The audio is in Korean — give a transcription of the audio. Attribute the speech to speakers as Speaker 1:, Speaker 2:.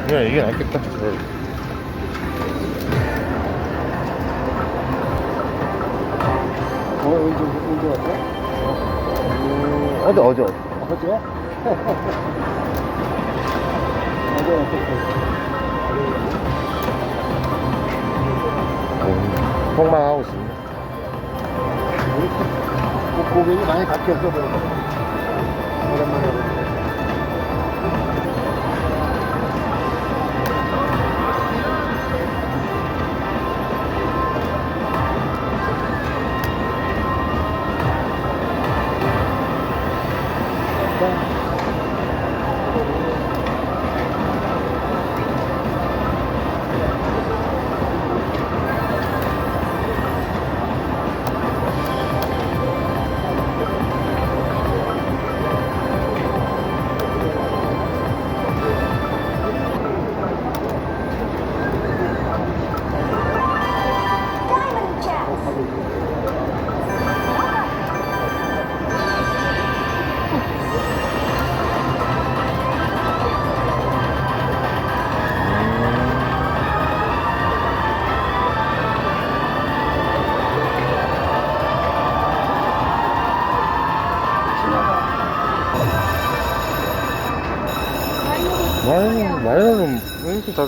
Speaker 1: 그냥 이게 낫겠다.
Speaker 2: 언제 왔어?
Speaker 1: 어제.
Speaker 2: 어제? 어제 왔었어.
Speaker 1: 폭망하고 있습니다.
Speaker 2: 고객이 많이 바뀌었어, 그러고. 오랜만에 하고.
Speaker 1: 마이너는 왜 이렇게 다